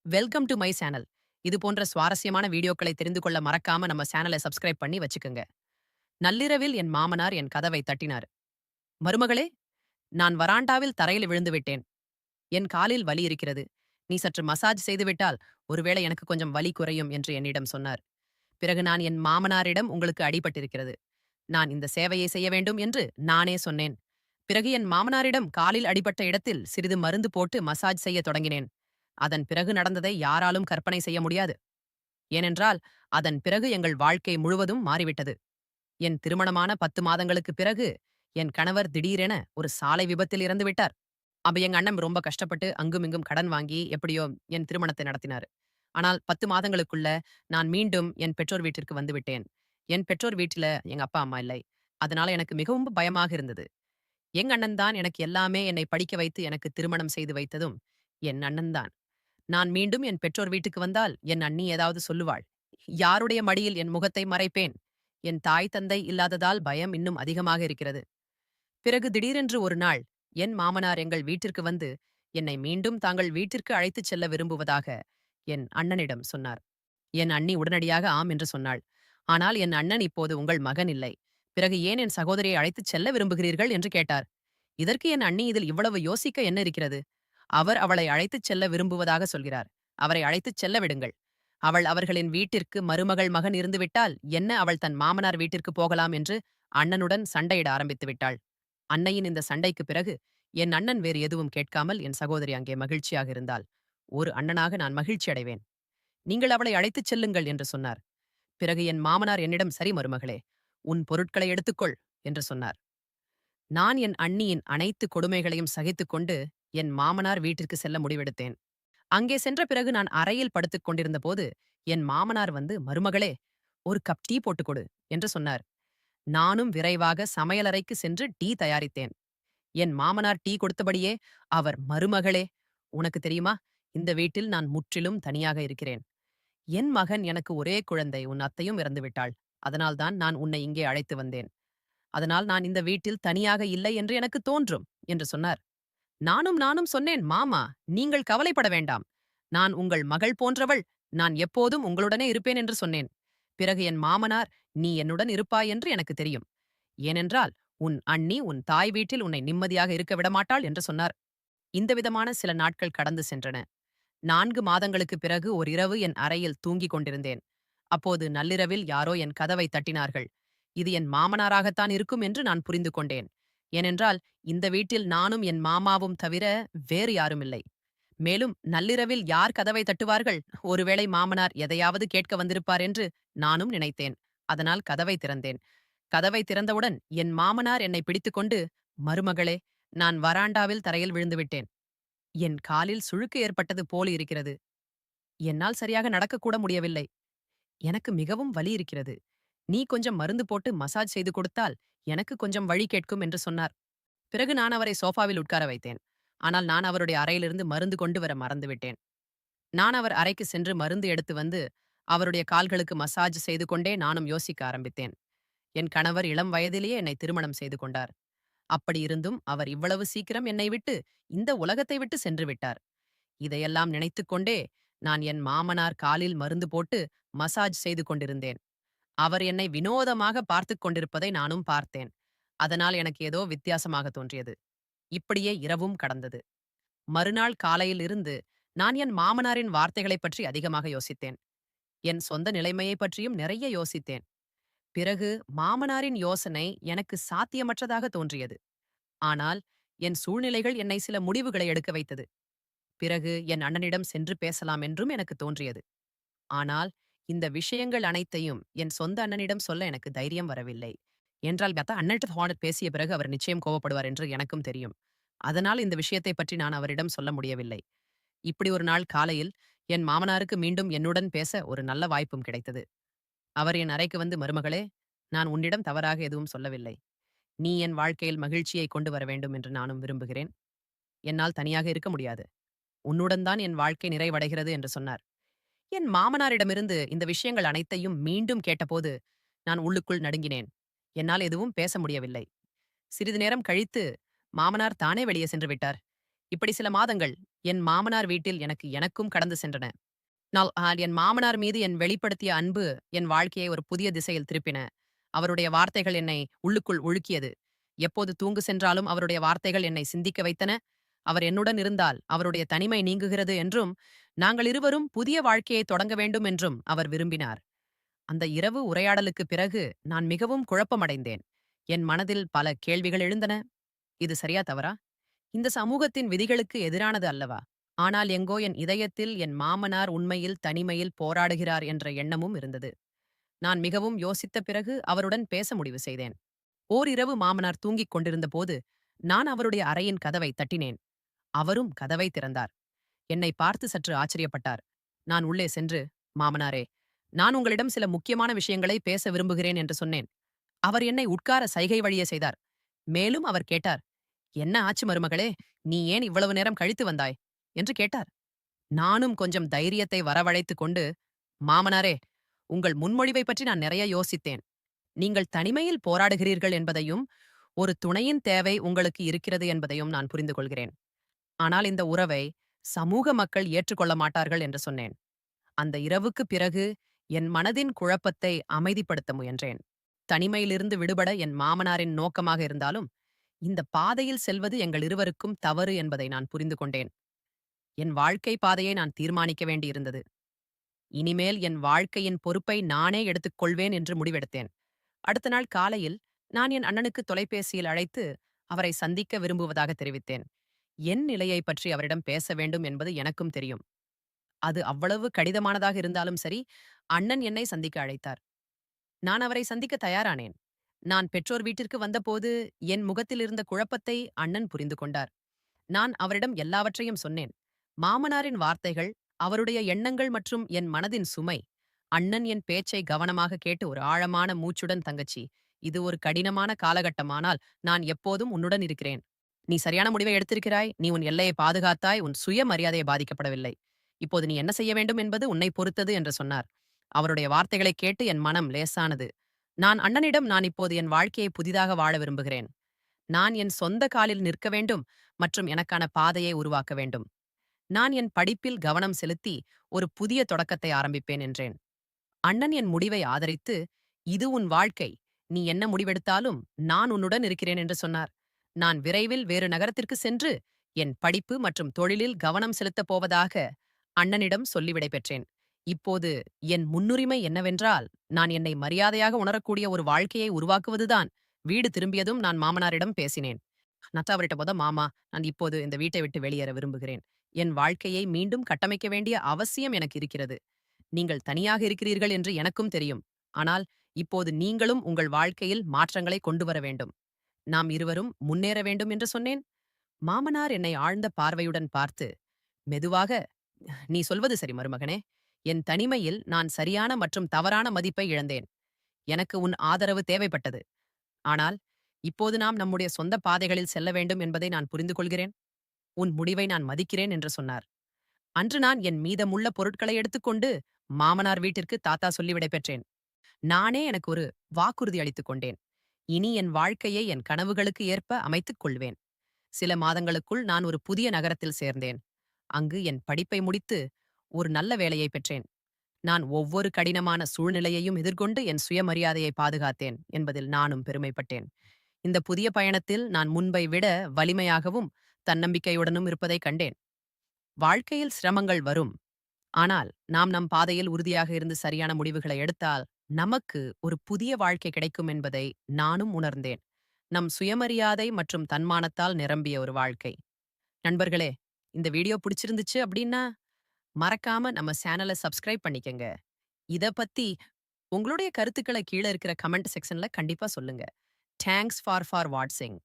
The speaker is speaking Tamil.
Welcome to my channel. இது போன்ற சுவாரஸ்யமான வீடியோக்களை தெரிந்து கொள்ள மறக்காம நம்ம சேனலை சப்ஸ்கிரைப் பண்ணி வச்சுக்கோங்க. நள்ளிரவில் என் மாமனார் என் கதவை தட்டினார். மருமகளே, நான் வராண்டாவில் தரையில் விழுந்து விட்டேன். என் காலில் வலி இருக்கிறது. நீ சற்று மசாஜ் செய்துவிட்டால் ஒருவேளை எனக்கு கொஞ்சம் வலி குறையும் என்று என்னிடம் சொன்னார். பிறகு நான் என் மாமனாரிடம் உங்களுக்கு அடிபட்டிருக்கிறது. நான் இந்த சேவையை செய்ய வேண்டும் என்று நானே சொன்னேன். பிறகு என் மாமனாரிடம் காலில் அடிபட்ட இடத்தில் சிறிது மருந்து போட்டு மசாஜ் செய்ய தொடங்கினேன். அதன் பிறகு நடந்ததை யாராலும் கற்பனை செய்ய முடியாது. ஏனென்றால் அதன் பிறகு எங்கள் வாழ்க்கை முழுவதும் மாறிவிட்டது. என் திருமணமான 10 மாதங்களுக்குப் பிறகு என் கணவர் திடீரென ஒரு சாலை விபத்தில் இறந்து விட்டார். அப்ப எங்க அண்ணன் ரொம்ப கஷ்டப்பட்டு அங்குமிங்கும் கடன் வாங்கி எப்படியோ என் திருமணத்தை நடத்தினார். ஆனால் 10 மாதங்களுக்குள்ள நான் மீண்டும் என் பெற்றோர் வீட்டிற்கு வந்து விட்டேன். என் பெற்றோர் வீட்டில எங்க அப்பா அம்மா இல்லை. அதனால எனக்கு மிகவும் பயமாக இருந்தது. எங்க அண்ணன் தான் எனக்கு எல்லாமே, என்னை படிக்க வைத்து எனக்கு திருமணம் செய்து வைத்ததும் என் அண்ணன் தான். நான் மீண்டும் என் பெற்றோர் வீட்டுக்கு வந்தால் என் அண்ணி ஏதாவது சொல்லுவாள். யாருடைய மடியில் என் முகத்தை மறைப்பேன்? என் தாய் தந்தை இல்லாததால் பயம் இன்னும் அதிகமாக இருக்கிறது. பிறகு திடீரென்று ஒரு நாள் என் மாமனார் எங்கள் வீட்டிற்கு வந்து என்னை மீண்டும் தாங்கள் வீட்டிற்கு அழைத்துச் செல்ல விரும்புவதாக என் அண்ணனிடம் சொன்னார். என் அண்ணி உடனடியாக ஆம் என்று சொன்னாள். ஆனால் என் அண்ணன் இப்போது உங்கள் மகன் இல்லை. பிறகு ஏன் என் சகோதரியை அழைத்துச் செல்ல விரும்புகிறீர்கள் என்று கேட்டார். இதற்கு என் அண்ணி இதில் இவ்வளவு யோசிக்க என்ன இருக்கிறது? அவர் அவளை அழைத்துச் செல்ல விரும்புவதாக சொல்கிறார். அவரை அழைத்துச் செல்ல விடுங்கள். அவள் அவர்களின் வீட்டிற்கு மருமகள் மகன் இருந்துவிட்டால் என்ன, அவள் தன் மாமனார் வீட்டிற்கு போகலாம் என்று அண்ணனுடன் சண்டையிட ஆரம்பித்து விட்டாள். அன்னையின் இந்த சண்டைக்கு பிறகு என் அண்ணன் வேறு எதுவும் கேட்காமல் என் சகோதரி அங்கே மகிழ்ச்சியாக இருந்தாள். ஒரு அண்ணனாக நான் மகிழ்ச்சி அடைவேன். நீங்கள் அவளை அழைத்துச் செல்லுங்கள் என்று சொன்னார். பிறகு என் மாமனார் என்னிடம், சரி மருமகளே, உன் பொருட்களை எடுத்துக்கொள் என்று சொன்னார். நான் என் அண்ணியின் அனைத்து கொடுமைகளையும் சகித்துக்கொண்டு என் மாமனார் வீட்டிற்கு செல்ல முடிவெடுத்தேன். அங்கே சென்ற பிறகு நான் அறையில் படுத்துக் கொண்டிருந்த போது என் மாமனார் வந்து, மருமகளே, ஒரு கப் டீ போட்டுக் கொடு என்று சொன்னார். நானும் விரைவாக சமையலறைக்கு சென்று டீ தயாரித்தேன். என் மாமனார் டீ கொடுத்தபடியே அவர், மருமகளே, உனக்கு தெரியுமா, இந்த வீட்டில் நான் முற்றிலும் தனியாக இருக்கிறேன். என் மகன் எனக்கு ஒரே குழந்தை, உன் அத்தையும் இறந்துவிட்டாள். அதனால்தான் நான் உன்னை இங்கே அழைத்து வந்தேன். அதனால் நான் இந்த வீட்டில் தனியாக இல்லை என்று எனக்கு தோன்றும் என்று சொன்னார். நானும் சொன்னேன், மாமா, நீங்கள் கவலைப்பட வேண்டாம். நான் உங்கள் மகள் போன்றவள். நான் எப்போதும் உங்களுடனே இருப்பேன் என்று சொன்னேன். பிறகு என் மாமனார், நீ என்னுடன் இருப்பாய் என்று எனக்கு தெரியும். ஏனென்றால் உன் அண்ணி உன் தாய் வீட்டில் உன்னை நிம்மதியாக இருக்க விடமாட்டாள் என்று சொன்னார். இந்த விதமான சில நாட்கள் கடந்து சென்றன. 4 மாதங்களுக்குப் பிறகு ஒரு இரவு என் அறையில் தூங்கிக் கொண்டிருந்தேன். அப்போது நள்ளிரவில் யாரோ என் கதவை தட்டினார்கள். இது என் மாமனாராகத்தான் இருக்கும் என்று நான் புரிந்து கொண்டேன். ஏனென்றால் இந்த வீட்டில் நானும் என் மாமாவும் தவிர வேறு யாரும் இல்லை. மேலும் நள்ளிரவில் யார் கதவை தட்டுவார்கள்? ஒருவேளை மாமனார் எதையாவது கேட்க வந்திருப்பார் என்று நானும் நினைத்தேன். அதனால் கதவை திறந்தேன். கதவை திறந்தவுடன் என் மாமனார் என்னை பிடித்துக்கொண்டு, மருமகளே, நான் வராண்டாவில் தரையில் விழுந்துவிட்டேன். என் காலில் சுளுக்கு ஏற்பட்டது போல இருக்கிறது. என்னால் சரியாக நடக்கக்கூட முடியவில்லை. எனக்கு மிகவும் வலி இருக்கிறது. நீ கொஞ்சம் மருந்து போட்டு மசாஜ் செய்து கொடுத்தால் எனக்கு கொஞ்சம் வழி கேட்கும் என்று சொன்னார். பிறகு நான் அவரை சோஃபாவில் உட்கார வைத்தேன். ஆனால் நான் அவருடைய அறையிலிருந்து மருந்து கொண்டு வர மறந்துவிட்டேன். நான் அவர் அறைக்கு சென்று மருந்து எடுத்து வந்து அவருடைய கால்களுக்கு மசாஜ் செய்து கொண்டே நானும் யோசிக்க ஆரம்பித்தேன். என் கணவர் இளம் வயதிலேயே என்னை திருமணம் செய்து கொண்டார். அப்படி இருந்தும் அவர் இவ்வளவு சீக்கிரம் என்னை விட்டு, இந்த உலகத்தை விட்டு சென்று விட்டார். இதையெல்லாம் நினைத்துக்கொண்டே நான் என் மாமனார் காலில் மருந்து போட்டு மசாஜ் செய்து கொண்டிருந்தேன். அவர் என்னை வினோதமாக பார்த்துக் கொண்டிருப்பதை நானும் பார்த்தேன். அதனால் எனக்கு ஏதோ வித்தியாசமாக தோன்றியது. இப்படியே இரவும் கடந்தது. மறுநாள் காலையில் இருந்து நான் என் மாமனாரின் வார்த்தைகளைப் பற்றி அதிகமாக யோசித்தேன். என் சொந்த நிலைமையைப் பற்றியும் நிறைய யோசித்தேன். பிறகு மாமனாரின் யோசனை எனக்கு சாத்தியமற்றதாக தோன்றியது. ஆனால் என் சூழ்நிலைகள் என்னை சில முடிவுகளை எடுக்க வைத்தது. பிறகு என் அண்ணனிடம் சென்று பேசலாம் என்றும் எனக்கு தோன்றியது. ஆனால் இந்த விஷயங்கள் அனைத்தையும் என் சொந்த அண்ணனிடம் சொல்ல எனக்கு தைரியம் வரவில்லை. என்றால் அண்ணன்ட்ட ஃபோனில் பேசிய பிறகு அவர் நிச்சயம் கோவப்படுவார் என்று எனக்கும் தெரியும். அதனால் இந்த விஷயத்தை பற்றி நான் அவரிடம் சொல்ல முடியவில்லை. இப்படி ஒரு நாள் காலையில் என் மாமனாருக்கு மீண்டும் என்னுடன் பேச ஒரு நல்ல வாய்ப்பும் கிடைத்தது. அவர் என் அறைக்கு வந்து, மருமகளே, நான் உன்னிடம் தவறாக எதுவும் சொல்லவில்லை. நீ என் வாழ்க்கையில் மகிழ்ச்சியை கொண்டு வர வேண்டும் என்று நானும் விரும்புகிறேன். என்னால் தனியாக இருக்க முடியாது. உன்னுடன் தான் என் வாழ்க்கை நிறைவடைகிறது என்று சொன்னார். என் மாமனாரிடமிருந்து இந்த விஷயங்கள் அனைத்தையும் மீண்டும் கேட்டபோது நான் உள்ளுக்குள் நடுங்கினேன். என்னால் எதுவும் பேச முடியவில்லை. சிறிது நேரம் கழித்து மாமனார் தானே வெளியே சென்று விட்டார். இப்படி சில மாதங்கள் என் மாமனார் வீட்டில் எனக்கும் கடந்து சென்றன. என் மாமனார் மீது என் வெளிப்படுத்திய அன்பு என் வாழ்க்கையை ஒரு புதிய திசையில் திருப்பின. அவருடைய வார்த்தைகள் என்னை உள்ளுக்குள் உலுக்கியது. எப்போது தூங்கு சென்றாலும் அவருடைய வார்த்தைகள் என்னை சிந்திக்க வைத்தன. அவர் என்னுடன் இருந்தால் அவருடைய தனிமை நீங்குகிறது என்றும், நாங்கள் இருவரும் புதிய வாழ்க்கையை தொடங்க வேண்டும் என்றும் அவர் விரும்பினார். அந்த இரவு உரையாடலுக்குப் பிறகு நான் மிகவும் குழப்பமடைந்தேன். என் மனதில் பல கேள்விகள் எழுந்தன. இது சரியா தவறா? இந்த சமூகத்தின் விதிகளுக்கு எதிரானது அல்லவா? ஆனால் எங்கோ என் இதயத்தில் என் மாமனார் உண்மையில் தனிமையில் போராடுகிறார் என்ற எண்ணமும் இருந்தது. நான் மிகவும் யோசித்த பிறகு அவருடன் பேச முடிவு செய்தேன். ஓரிரவு மாமனார் தூங்கிக் கொண்டிருந்த போது நான் அவருடைய அறையின் கதவை தட்டினேன். அவரும் கதவை திறந்தார். என்னை பார்த்து சற்று ஆச்சரியப்பட்டார். நான் உள்ளே சென்று, மாமனாரே, நான் உங்களிடம் சில முக்கியமான விஷயங்களை பேச விரும்புகிறேன் என்று சொன்னேன். அவர் என்னை உட்கார சைகை வழியே செய்தார். மேலும் அவர் கேட்டார், என்ன ஆச்சு மருமகளே, நீ ஏன் இவ்வளவு நேரம் கழித்து வந்தாய் என்று கேட்டார். நானும் கொஞ்சம் தைரியத்தை வரவழைத்துக் கொண்டு, மாமனாரே, உங்கள் முன்மொழிவை பற்றி நான் நிறைய யோசித்தேன். நீங்கள் தனிமையில் போராடுகிறீர்கள் என்பதையும் ஒரு துணையின் தேவை உங்களுக்கு இருக்கிறது என்பதையும் நான் புரிந்து கொள்கிறேன். ஆனால் இந்த உறவை சமூக மக்கள் ஏற்றுக்கொள்ள மாட்டார்கள் என்று சொன்னேன். அந்த இரவுக்குப் பிறகு என் மனதின் குழப்பத்தை அமைதிப்படுத்த முயன்றேன். தனிமையிலிருந்து விடுபட என் மாமனாரின் நோக்கமாக இருந்தாலும், இந்த பாதையில் செல்வது எங்கள் இருவருக்கும் தவறு என்பதை நான் புரிந்து கொண்டேன். என் வாழ்க்கை பாதையை நான் தீர்மானிக்க வேண்டியிருந்தது. இனிமேல் என் வாழ்க்கையின் பொறுப்பை நானே எடுத்துக் கொள்வேன் என்று முடிவெடுத்தேன். அடுத்த நாள் காலையில் நான் என் அண்ணனுக்கு தொலைபேசியில் அழைத்து அவரை சந்திக்க விரும்புவதாக தெரிவித்தேன். என் நிலையை பற்றி அவரிடம் பேச வேண்டும் என்பது எனக்கும் தெரியும். அது அவ்வளவு கடினமானதாக இருந்தாலும் சரி, அண்ணன் என்னை சந்திக்க அழைத்தார். நான் அவரை சந்திக்க தயாரானேன். நான் பெற்றோர் வீட்டிற்கு வந்தபோது என் முகத்தில் இருந்த குழப்பத்தை அண்ணன் புரிந்து கொண்டார். நான் அவரிடம் எல்லாவற்றையும் சொன்னேன். மாமனாரின் வார்த்தைகள், அவருடைய எண்ணங்கள் மற்றும் என் மனதின் சுமை. அண்ணன் என் பேச்சை கவனமாக கேட்டு ஒரு ஆழமான மூச்சுடன், தங்கச்சி, இது ஒரு கடினமான காலகட்டமானால் நான் எப்போதும் உன்னுடன் இருக்கிறேன். நீ சரியான முடிவை எடுத்திருக்கிறாய். நீ உன் எல்லையை பாதுகாத்தாய். உன் சுயமரியாதை பாதிக்கப்படவில்லை. இப்போது நீ என்ன செய்ய வேண்டும் என்பது உன்னை பொறுத்தது என்று சொன்னார். அவருடைய வார்த்தைகளைக் கேட்டு என் மனம் லேசானது. நான் அண்ணனிடம், நான் இப்போது என் வாழ்க்கையை புதிதாக வாழ விரும்புகிறேன். நான் என் சொந்த காலில் நிற்க வேண்டும் மற்றும் எனக்கான பாதையை உருவாக்க வேண்டும். நான் என் படிப்பில் கவனம் செலுத்தி ஒரு புதிய தொடக்கத்தை ஆரம்பிப்பேன் என்றேன். அண்ணன் என் முடிவை ஆதரித்து, இது உன் வாழ்க்கை, நீ என்ன முடிவெடுத்தாலும் நான் உன்னுடன் இருக்கிறேன் என்று சொன்னார். நான் விரைவில் வேறு நகரத்திற்கு சென்று என் படிப்பு மற்றும் தொழிலில் கவனம் செலுத்தப் போவதாக அண்ணனிடம் சொல்லி விடைபெற்றேன். இப்போது என் முன்னுரிமை என்னவென்றால், நான் என்னை மரியாதையாக உணரக்கூடிய ஒரு வாழ்க்கையை உருவாக்குவதுதான். வீடு திரும்பியதும் நான் மாமனாரிடம் பேசினேன். நான் அவர்கிட்ட மாமா, நான் இப்போது இந்த வீட்டை விட்டு வெளியேற விரும்புகிறேன். என் வாழ்க்கையை மீண்டும் கட்டமைக்க வேண்டிய அவசியம் எனக்கு இருக்கிறது. நீங்கள் தனியாக இருக்கிறீர்கள் என்று எனக்கும் தெரியும். ஆனால் இப்போது நீங்களும் உங்கள் வாழ்க்கையில் மாற்றங்களை கொண்டு வர வேண்டும். நாம் இருவரும் முன்னேற வேண்டும் என்று சொன்னேன். மாமனார் என்னை ஆழ்ந்த பார்வையுடன் பார்த்து, மெதுவாக, நீ சொல்வது சரி மருமகனே. என் தனிமையில் நான் சரியான மற்றும் தவறான மதிப்பை இழந்தேன். எனக்கு உன் ஆதரவு தேவைப்பட்டது. ஆனால் இப்போது நாம் நம்முடைய சொந்த பாதைகளில் செல்ல வேண்டும் என்பதை நான் புரிந்து கொள்கிறேன். உன் முடிவை நான் மதிக்கிறேன் என்று சொன்னார். அன்று நான் என் மீதமுள்ள பொருட்களை எடுத்துக்கொண்டு மாமனார் வீட்டிற்கு தாத்தா சொல்லி விடைபெற்றேன். நானே எனக்கு ஒரு வாக்குறுதி அளித்துக் கொண்டேன். இனி என் வாழ்க்கையை என் கனவுகளுக்கு ஏற்ப அமைத்துக் கொள்வேன். சில மாதங்களுக்குள் நான் ஒரு புதிய நகரத்தில் சேர்ந்தேன். அங்கு என் படிப்பை முடித்து ஒரு நல்ல வேலையை பெற்றேன். நான் ஒவ்வொரு கடினமான சூழ்நிலையையும் எதிர்கொண்டு என் சுயமரியாதையை பாதுகாத்தேன் என்பதில் நானும் பெருமைப்பட்டேன். இந்த புதிய பயணத்தில் நான் முன்பை விட வலிமையாகவும் தன்னம்பிக்கையுடனும் இருப்பதை கண்டேன். வாழ்க்கையில் சிரமங்கள் வரும். ஆனால் நாம் நம் பாதையில் உறுதியாக இருந்து சரியான முடிவுகளை எடுத்தால் நமக்கு ஒரு புதிய வாழ்க்கை கிடைக்கும் என்பதை நானும் உணர்ந்தேன். நம் சுயமரியாதை மற்றும் தன்மானத்தால் நிரம்பிய ஒரு வாழ்க்கை. நண்பர்களே, இந்த வீடியோ பிடிச்சிருந்துச்சு அப்படின்னா மறக்காம நம்ம சேனலை சப்ஸ்கிரைப் பண்ணிக்கங்க. இத பத்தி உங்களுடைய கருத்துக்களை கீழே இருக்கிற கமெண்ட் செக்ஷன்ல கண்டிப்பா சொல்லுங்க. தேங்க்ஸ் ஃபார் வாட்சிங்.